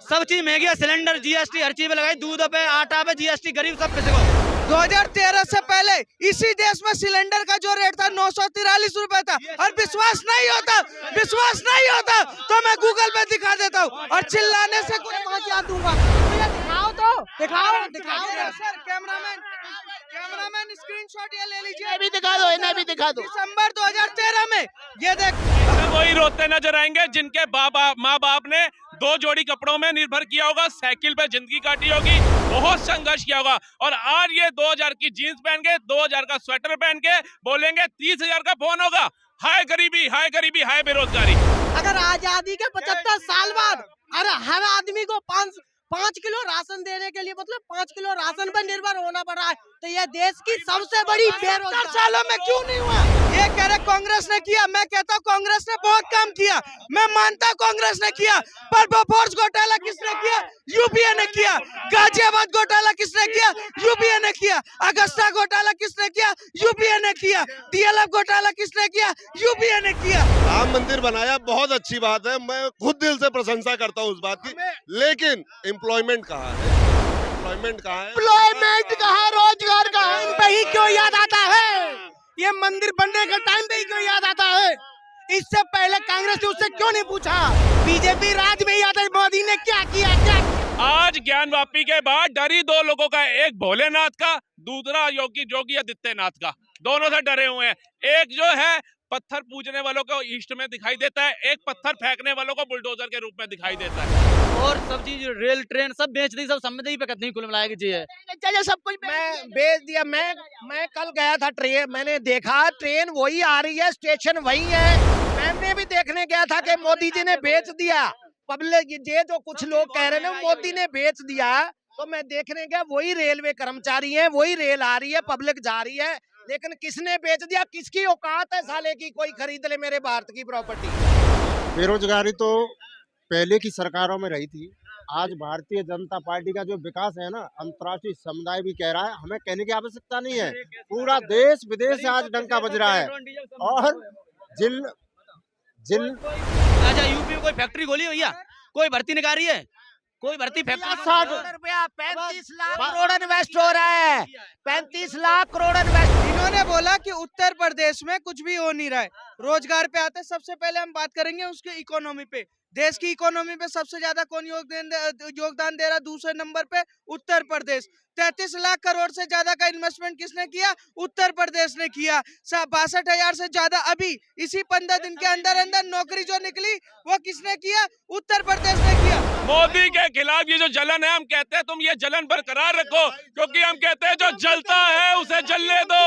सब चीज महंगी है, सिलेंडर जीएसटी हर चीज पे लगाई, दूध पे, आटा पे जीएसटी, गरीब सब पे से 2013 से पहले इसी देश में सिलेंडर का जो रेट था 943 रुपए था। और विश्वास नहीं होता तो मैं गूगल पे दिखा देता हूँ, और चिल्लाने से कुछ पहुंचा दूंगा। दिखाओ तो दिखाओ सर। कैमरामैन स्क्रीनशॉट ये ले लीजिए, इन्हें भी दिखा दो। दिसंबर 2013 में ये देख। वही रोते नजर आएंगे जिनके माँ बाप ने 2 जोड़ी कपड़ों में निर्भर किया होगा, साइकिल पे जिंदगी काटी होगी, बहुत संघर्ष किया होगा, और आज ये 2000 की जीन्स पहन के, 2000 का स्वेटर पहन के बोलेंगे 30,000 का फोन होगा। हाय गरीबी, हाय बेरोजगारी। अगर आजादी के 75 साल बाद हर आदमी को 5 किलो राशन देने के लिए मतलब 5 किलो राशन पर निर्भर होना पड़ रहा है, तो यह देश की सबसे बड़ी बेरोजगारी। सालों में क्यों नहीं हुआ? ये कह रहे कांग्रेस ने किया, मैं कहता हूँ कांग्रेस ने बहुत काम किया, मैं मानता कांग्रेस ने किया, पर बोफोर्स घोटाला किसने किया? यूपीए ने किया। गाजियाबाद घोटाला किसने किया? यूपीए ने किया। अगस्ता घोटाला किसने किया? यूपीए ने किया। डीएलएफ घोटाला किसने किया? यूपीए ने किया। राम मंदिर बनाया, बहुत अच्छी बात है, मैं खुद दिल से प्रशंसा करता हूँ उस बात की, लेकिन एम्प्लॉयमेंट कहाँ है? एम्प्लॉयमेंट कहाँ, रोजगार कहाँ? इन पे ही क्यों याद आता है? ये मंदिर बनने के टाइम पे ही क्यों याद आता है? इससे पहले कांग्रेस ने उससे क्यों नहीं पूछा? बीजेपी राज में ही आता है, मोदी ने क्या किया? आज ज्ञान वापी के बाद डरी 2 लोगों का, एक भोलेनाथ का, दूसरा योगी आदित्यनाथ का। दोनों से डरे हुए हैं। एक जो है पत्थर पूजने वालों को ईस्ट में दिखाई देता है, एक पत्थर फेंकने वालों को बुलडोजर के रूप में दिखाई देता है। और सब चीज रेल ट्रेन सब बेच दी, सब सम्मति पे कितनी कुल मिलाएगी चाहिए। चलिए सब कुछ मैं बेच दिया। मैं कल गया था ट्रेन, मैंने देखा ट्रेन वही आ रही है, स्टेशन वही है। मैंने भी देखने गया था कि मोदी जी ने बेच दिया। पब्लिक ये जो कुछ लोग कह रहे हैं मोदी ने बेच दिया, तो मैं देखने गया वही रेलवे कर्मचारी है, वही रेल आ रही है, पब्लिक जा रही है, लेकिन किसने बेच दिया? किसकी औकात है साले की कोई खरीद ले मेरे भारत की प्रॉपर्टी? बेरोजगारी तो पहले की सरकारों में रही थी। आज भारतीय जनता पार्टी का जो विकास है ना, अंतर्राष्ट्रीय समुदाय भी कह रहा है, हमें कहने की आवश्यकता नहीं है, पूरा देश विदेश से आज डंका बज रहा है। और अच्छा, यूपी में कोई फैक्ट्री खोली भैया? कोई भर्ती निकाली है? कोई भर्ती फैक्ट्री? 35 लाख करोड़ इन्वेस्ट हो रहा है, 35 लाख करोड़ इन्वेस्ट। इन्होंने बोला कि उत्तर प्रदेश में कुछ भी हो नहीं रहा है। रोजगार पे आते, सबसे पहले हम बात करेंगे उसकी इकोनॉमी पे। देश की इकोनॉमी पे सबसे ज्यादा कौन योगदान दे रहा है? दूसरे नंबर पे उत्तर प्रदेश। 33 लाख करोड़ से ज्यादा का इन्वेस्टमेंट किसने किया? उत्तर प्रदेश ने किया। 62,000 से ज्यादा अभी इसी 15 दिन के अंदर नौकरी जो निकली वो किसने किया? उत्तर प्रदेश ने किया। मोदी के खिलाफ ये जो जलन है, हम कहते हैं तुम ये जलन बरकरार रखो, क्योंकि हम कहते हैं जो जलता है उसे जलने दो,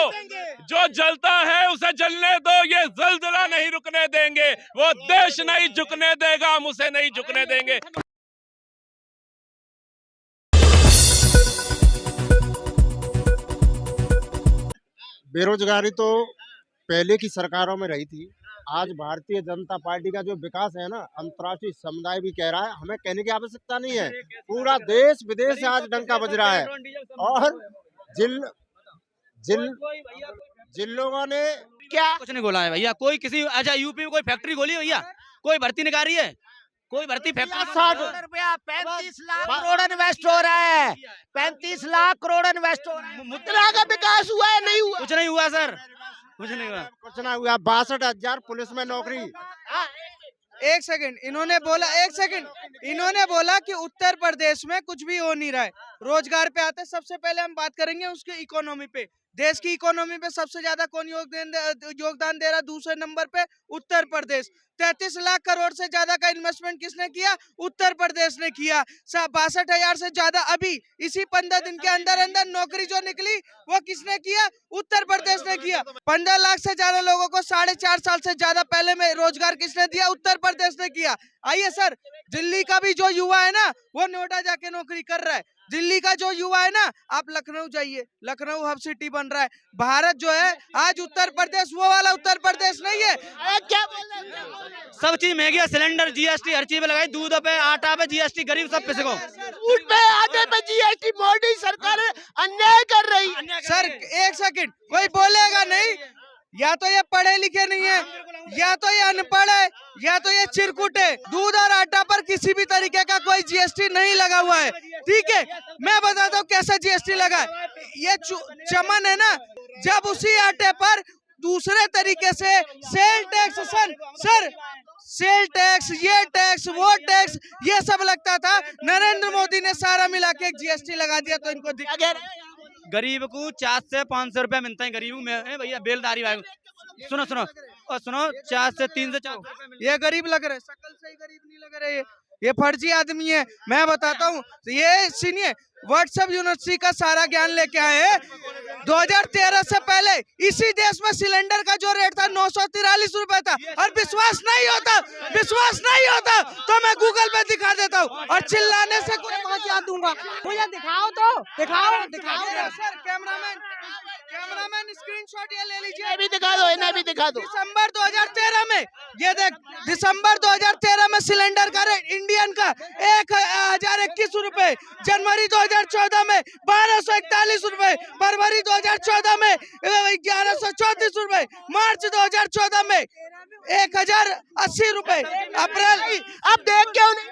जो जलता है उसे जलने दो। ये जलजला नहीं रुकने देंगे, वो देश नहीं झुकने देगा, हम उसे नहीं झुकने देंगे। बेरोजगारी तो पहले की सरकारों में रही थी। आज भारतीय जनता पार्टी का जो विकास है ना, अंतर्राष्ट्रीय समुदाय भी कह रहा है, हमें कहने की आवश्यकता नहीं है, पूरा देश विदेश से आज डंका बज रहा है। और जिन लोगों ने क्या कुछ नहीं बोला है भैया? कोई किसी, अच्छा यूपी में कोई फैक्ट्री खोली है भैया? कोई भर्ती निकाली है? कोई भर्ती फैक्ट्री? 35 लाख करोड़ इन्वेस्ट हो रहा है, 35 लाख करोड़ इन्वेस्ट हो रहा है। मुद्रा का विकास हुआ है? नहीं हुआ। कुछ नहीं हुआ सर, कुछ नहीं हुआ। 62,000 पुलिस में नौकरी। एक सेकंड, इन्होंने बोला कि उत्तर प्रदेश में कुछ भी हो नहीं रहा है। रोजगार पे आते, सबसे पहले हम बात करेंगे उसकी इकोनॉमी पे। देश की इकोनॉमी पे सबसे ज्यादा कौन योगदान दे रहा है? दूसरे नंबर पे उत्तर प्रदेश। 33 लाख करोड़ से ज्यादा का इन्वेस्टमेंट किसने किया? उत्तर प्रदेश ने किया। 62,000 से ज्यादा अभी इसी 15 दिन के अंदर नौकरी जो निकली वो किसने किया? उत्तर प्रदेश ने किया। 15 लाख से ज्यादा लोगों को 4.5 साल से ज्यादा पहले में रोजगार किसने दिया? उत्तर प्रदेश ने किया। आइए सर, दिल्ली का भी जो युवा है ना, वो नोएडा जाके नौकरी कर रहा है। दिल्ली का जो युवा है ना, आप लखनऊ जाइए, लखनऊ हब सिटी बन रहा है। भारत जो है आज उत्तर प्रदेश वो वाला उत्तर प्रदेश नहीं है। क्या बोल रहे हैं? सब चीज महंगी है, सिलेंडर जीएसटी हर चीज पे लगाई, दूध पे, आटा पे जीएसटी, गरीब सब पे से दूध पे, आटे पे जीएसटी। मोदी सरकार अन्याय कर रही। सर एक सेकंड, कोई बोलेगा नहीं। या तो ये पढ़े लिखे नहीं है, या तो ये अनपढ़ है, या तो ये चिरकुट है। दूध और आटा पर किसी भी तरीके का कोई जीएसटी नहीं लगा हुआ है, ठीक है। मैं बताता हूँ कैसा जीएसटी लगा है। ये चमन है ना, जब उसी आटे पर दूसरे तरीके से sale tax, sir sale tax, ये टैक्स, वो टैक्स, ये सब लगता था। नरेंद्र मोदी ने सारा मिला के एक जीएसटी लगा दिया, तो इनको दिखा। गरीब को 400 से 500 रुपया मिलता है। गरीब में भैया बेलदारी भाई, सुनो सुनो और सुनो, 4 से 3 से 4 ये गरीब लग रहे, शकल से ही गरीब नहीं लग रहे, ये फर्जी आदमी है। मैं बताता हूँ, ये सुनिए, व्हाट्सएप यूनिवर्सिटी का सारा ज्ञान लेके आए हैं। 2013 से पहले इसी देश में सिलेंडर का जो रेट था 943 रुपए था। और विश्वास नहीं होता तो मैं गूगल पे दिखा देता हूँ, और चिल्लाने से कुछ पहुंचा दूंगा। मुझे दिखाओ तो दिखाओ सर। कैमरामैन स्क्रीनशॉट ये ले लीजिए, भी दिखा दो, इन्हें भी दिखा दो। दिसंबर 2013 में, ये देख, दिसंबर 2013 में सिलेंडर का रेट इंडियन का 1021 रुपए, जनवरी 2014 में 1241 रुपए, फरवरी 2014 में 1134 रुपए, मार्च 2014 में 1080 रुपए, अप्रैल। अब देख क्यों नहीं,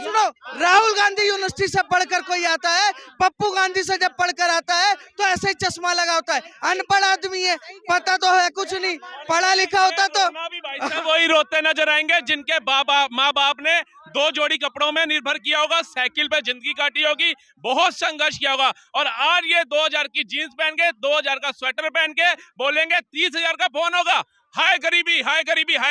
सुनो, राहुल गांधी यूनिवर्सिटी से पढ़कर कोई आता है, पप्पू गांधी से जब पढ़कर आता है तो ऐसे ही चश्मा लगा होता है। अनपढ़ आदमी है, पता तो है कुछ नहीं, पढ़ा लिखा होता तो वही रोते नजर आएंगे जिनके माँ बाप ने 2 जोड़ी कपड़ों में निर्भर किया होगा, साइकिल पे जिंदगी काटी होगी, बहुत संघर्ष किया होगा, और आज ये 2000 की जीन्स पहन के, 2000 का स्वेटर पहन के बोलेंगे 30,000 का फोन होगा। हाय गरीबी, हाय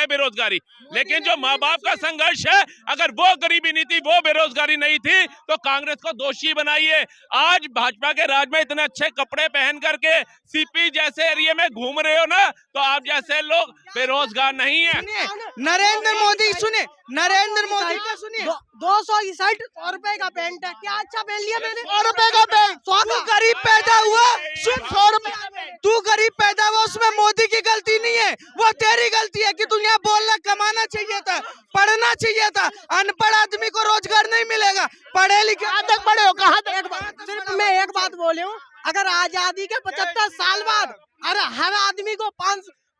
बेरोजगारी। लेकिन जो माँ बाप का संघर्ष है, अगर वो गरीबी नहीं थी, वो बेरोजगारी नहीं थी, तो कांग्रेस को दोषी बनाइए। आज भाजपा के राज में इतने अच्छे कपड़े पहन करके सीपी जैसे एरिया में घूम रहे हो ना, तो आप जैसे लोग बेरोजगार नहीं है। नरेंद्र मोदी सुनिए, नरेंद्र मोदी का सुनिए, 200 की शर्ट 100 रुपए का पैंट है, क्या अच्छा पहन लिया मैंने? 100 रुपए का पैंट। तू गरीब पैदा हुआ, सुन, 100 रुपए, तू गरीब पैदा हुआ, उसमें मोदी की गलती नहीं है, वो तेरी गलती है कि तू यहाँ बोलना, कमाना चाहिए था, पढ़ना चाहिए था। अनपढ़ आदमी को रोजगार नहीं मिलेगा, पढ़े लिखे कहाँ तक पढ़े हो, कहाँ तक? सिर्फ मैं एक बात बोले हूँ, अगर आजादी के 75 साल बाद हर आदमी को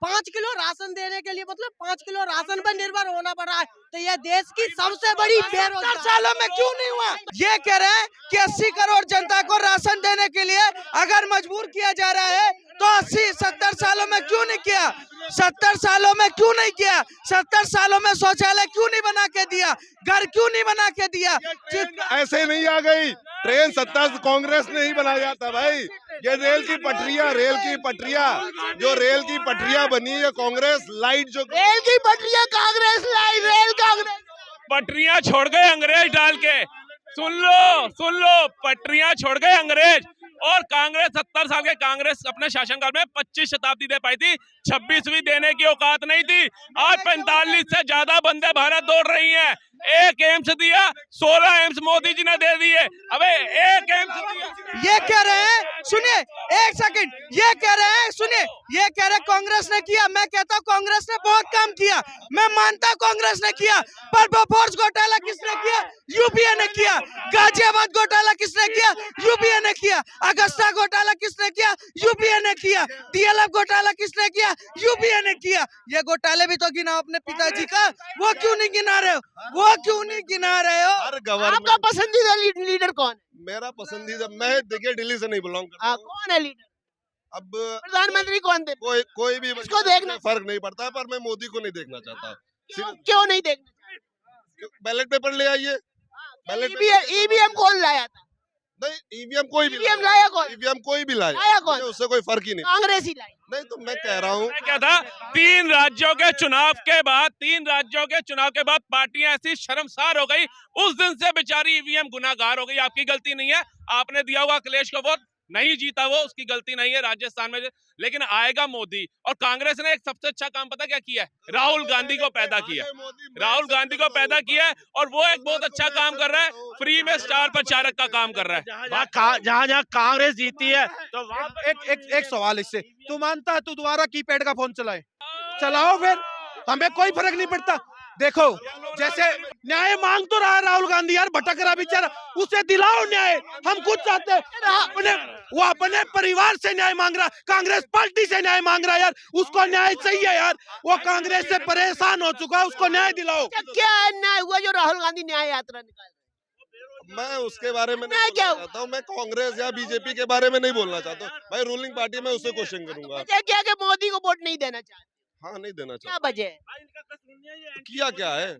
5 किलो राशन देने के लिए, मतलब 5 किलो राशन पर निर्भर होना पड़ रहा है, तो यह देश की सबसे बड़ी बेरोजगार। 70 सालों में क्यों नहीं हुआ? ये कह रहे हैं कि 80 करोड़ जनता को राशन देने के लिए अगर मजबूर किया जा रहा है, तो 70 सालों में क्यों नहीं किया? 70 सालों में क्यों नहीं किया? 70 सालों में शौचालय क्यों नहीं बना के दिया? घर क्यों नहीं बना के दिया? ऐसे नहीं आ गई ट्रेन, 70 कांग्रेस ने ही बनाया था भाई। ये रेल की पटरियां बनी है कांग्रेस, लाइट जो रेल की पटरियां कांग्रेस लाई, रेल कांग्रेस। पटरियां छोड़ गए अंग्रेज डाल के, सुन लो, पटरियां छोड़ गए अंग्रेज। और कांग्रेस 70 साल के कांग्रेस अपने शासनकाल में 25 शताब्दी दे पाई थी, 26वीं देने की औकात नहीं थी। आज 45 से ज्यादा वंदे भारत दौड़ रही हैं। एक एम्स दिया, 16 एम्स मोदी जी ने दे दिए। अबे एक एम्स दिया। ये कह रहे हैं, सुनिए एक सेकंड, ये कह रहे हैं, सुनिए, ये कह रहे कांग्रेस ने किया। मैं कहता हूँ कांग्रेस ने बहुत काम किया, मैं मानता हूँ कांग्रेस ने किया, पर बोफोर्स घोटाला किसने किया? यूपीए ने किया। गाजियाबाद घोटाला किसने किया? यूपीए ने किया। अगस्ता घोटाला किसने किया? यूपीए ने किया। डीएलएफ घोटाला किसने किया? यूपीए ने किया। ये घोटाले भी तो गिनाओ अपने पिताजी का, वो क्यों नहीं गिना रहे हो? आपका पसंदीदा लीडर कौन है? मेरा पसंदीदा, मैं देखिए दिल्ली से नहीं बिलोंग करता। कौन है लीडर? अब प्रधानमंत्री कौन थे? कोई भी इसको देखना फर्क नहीं पड़ता, पर मैं मोदी को नहीं देखना चाहता। क्यों नहीं देखना? बैलेट पेपर ले आइए। ईवीएम कौन लाया था? नहीं, ईवीएम कोई भी लाया कौन? ईवीएम कोई भी लाया कौन? उससे कोई फर्क ही नहीं, कांग्रेस ही लाई। नहीं तो मैं कह रहा हूँ क्या था, 3 राज्यों के चुनाव के बाद पार्टियां ऐसी शर्मसार हो गई, उस दिन से बेचारी ईवीएम गुनाहगार हो गई। आपकी गलती नहीं है, आपने दिया होगा अखिलेश को वोट, नहीं जीता वो, उसकी गलती नहीं है राजस्थान में। लेकिन आएगा मोदी, और कांग्रेस ने एक सबसे अच्छा काम पता क्या किया है? राहुल गांधी को पैदा किया, और वो एक बहुत अच्छा काम कर रहा है, फ्री में स्टार प्रचारक का काम कर रहा है। जहाँ कांग्रेस जीती है, तो वहाँ एक सवाल इससे, तू मानता है तू दोबारा कीपैड का फोन चलाओ, फिर हमें कोई फर्क नहीं पड़ता। देखो जैसे न्याय मांग तो रहा है राहुल गांधी यार, भटक रहा बेचारा, उसे दिलाओ न्याय। हम खुद चाहते हैं वो अपने परिवार से न्याय मांग रहा, कांग्रेस पार्टी से न्याय मांग रहा है यार, उसको न्याय चाहिए यार, वो कांग्रेस से परेशान हो चुका है, उसको न्याय दिलाओ। क्या अन्याय हुआ जो राहुल गांधी न्याय यात्रा निकाल रहे मैं उसके बारे में मैं नहीं क्या बोलना चाहता हूँ, मैं कांग्रेस या बीजेपी के बारे में नहीं बोलना चाहता हूँ भाई। रूलिंग पार्टी में उससे क्वेश्चन करूंगा। वजह क्या कि मोदी को वोट नहीं देना चाहते? हाँ, नहीं देना क्या चाहता। वजह है? किया क्या है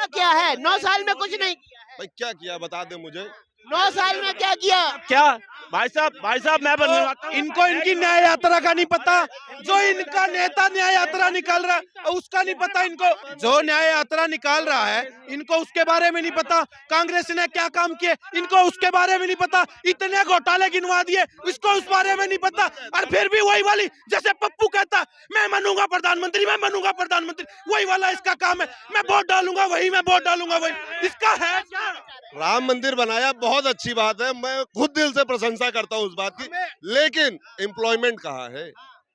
क्या है? 9 साल में कुछ नहीं किया है। भाई, क्या किया बता दे मुझे। 9 साल में क्या किया? क्या भाई साहब मैं बनवाता हूं। इनको इनकी न्याय यात्रा का नहीं पता, जो इनका नेता न्याय यात्रा निकाल रहा है उसका नहीं पता इनको, जो न्याय यात्रा निकाल रहा है इनको उसके बारे में नहीं पता, कांग्रेस ने क्या काम किए इनको उसके बारे में नहीं पता, इतने घोटाले गिनवा दिए इसको उस बारे में नहीं पता, और फिर भी वही वाली जैसे पप्पू कहता मैं बनूंगा प्रधानमंत्री, मैं बनूंगा प्रधानमंत्री, वही वाला इसका काम है, मैं वोट डालूंगा वही, मैं वोट डालूंगा वही, इसका है क्या? राम मंदिर बनाया, बहुत अच्छी बात है, मैं खुद दिल से प्रशंसा करता हूँ उस बात की, लेकिन एम्प्लॉयमेंट कहाँ है?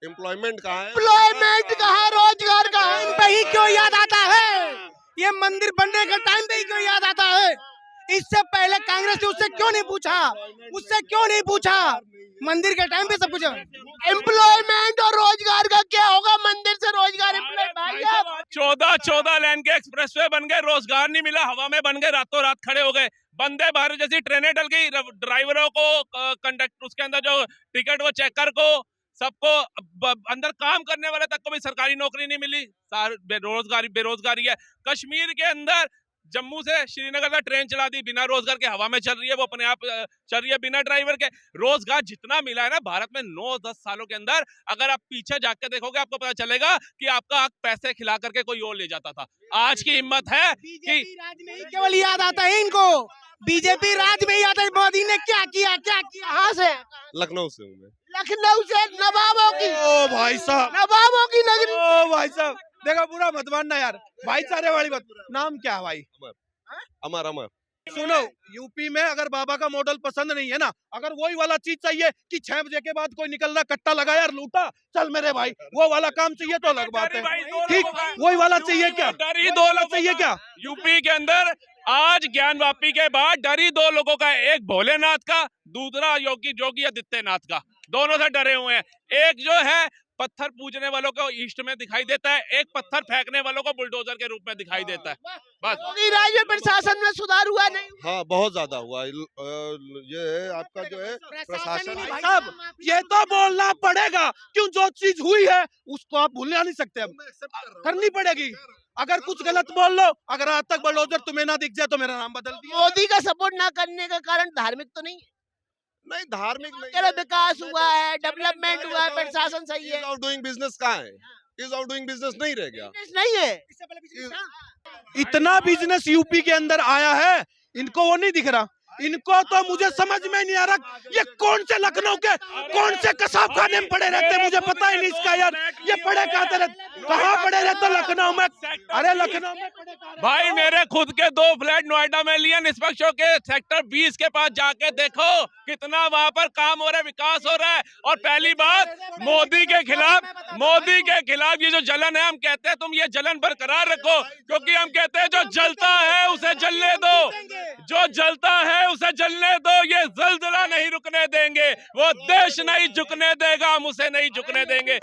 एम्प्लॉयमेंट कहाँ है? एम्प्लॉयमेंट कहाँ, रोजगार कहाँ? इन पे ही क्यों याद आता है? ये मंदिर बनने के टाइम पे ही क्यों याद आता है? इससे पहले कांग्रेस ने उससे क्यों नहीं पूछा? उससे क्यों नहीं पूछा? मंदिर के टाइम पे सब पूछा। एम्प्लॉयमेंट और रोजगार का क्या होगा? मंदिर से रोजगार भाई साहब 14 लेन के एक्सप्रेसवे बन गए, रोजगार नहीं मिला, हवा में बन गए, रातों रात खड़े हो गए। वंदे भारत जैसी ट्रेनें डल गई, ड्राइवरों को, कंडक्टर, उसके अंदर जो टिकट वो चेकर को, सबको अंदर काम करने वाले तक को भी सरकारी नौकरी नहीं मिली, बेरोजगारी है। कश्मीर के अंदर जम्मू से श्रीनगर तक ट्रेन चला दी, बिना रोजगार के हवा में चल रही है, वो अपने आप चल रही है बिना ड्राइवर के। रोजगार जितना मिला है ना भारत में 9-10 सालों के अंदर, अगर आप पीछे जाके देखोगे आपको पता चलेगा कि आपका हक पैसे खिला करके कोई और ले जाता था। आज की हिम्मत है कि राज में ही केवल याद आता है इनको, बीजेपी राज में ही आता है, मोदी ने क्या किया क्या किया। कहाँ से? लखनऊ से हूँ मैं। लखनऊ से, नवाबों की, ओ भाई साहब, नवाबों की नगरी। ओ भाई साहब, देखो पूरा मत मानना यार, भाईचारे वाली बात। नाम क्या है भाई? अमर अमर। सुनो, यूपी में अगर बाबा का मॉडल पसंद नहीं है ना, अगर वही वाला चीज चाहिए कि 6 बजे के बाद कोई निकल रहा कट्टा लगा यार लूटा, चल मेरे भाई, वो वाला काम चाहिए तो अलग बात है, ठीक, वही वाला चाहिए क्या? डर ही 2 वाला लोगों चाहिए का। क्या? यूपी के अंदर आज ज्ञान वापी के बाद डर ही 2 लोगों का, एक भोलेनाथ का, दूसरा योगी आदित्यनाथ का, दोनों से डरे हुए हैं। एक जो है पत्थर पूजने वालों को ईस्ट में दिखाई देता है, एक पत्थर फेंकने वालों को बुलडोजर के रूप में दिखाई देता है। बस योगी राज में प्रशासन में सुधार हुआ नहीं? हाँ, बहुत ज्यादा हुआ। ये है आपका जो है प्रशासन। भाई साहब, ये तो बोलना पड़ेगा, क्यों? जो चीज हुई है उसको आप भूलना नहीं सकते, अब करनी पड़ेगी। अगर कुछ गलत बोल लो, अगर आज तक बुलडोजर तुम्हें ना दिख जाए तो मेरा नाम बदल दिया। मोदी का सपोर्ट ना करने का कारण धार्मिक तो नहीं है? नहीं, धार्मिक नहीं चलो विकास हुआ है, डेवलपमेंट हुआ है, प्रशासन सही है, इज आउट डूइंग बिजनेस कहाँ है? इज आउट डूइंग बिजनेस नहीं रह गया। नहीं है। इतना बिजनेस यूपी के अंदर आया है, इनको वो नहीं दिख रहा, इनको तो मुझे समझ में नहीं आ रहा, ये कौन से लखनऊ के कौन से कसाब खाने में पड़े रहते, मुझे पता ही नहीं इसका यार, ये पड़े कहाँ रहते, कहाँ पड़े रहते? लखनऊ में, अरे लखनऊ में भाई मेरे खुद के 2 फ्लैट नोएडा में लिए, निष्पक्षों के सेक्टर 20 के पास जाके देखो कितना वहां पर काम हो रहा है, विकास हो रहा है। और पहली बात, मोदी के खिलाफ ये जो जलन है, हम कहते हैं तुम ये जलन बरकरार रखो, क्योंकि हम कहते हैं जो जलता है उसे जलने दो, जो जलता है उसे जलने दो, ये जलजला नहीं रुकने देंगे, वो देश नहीं झुकने देगा, हम उसे नहीं झुकने देंगे।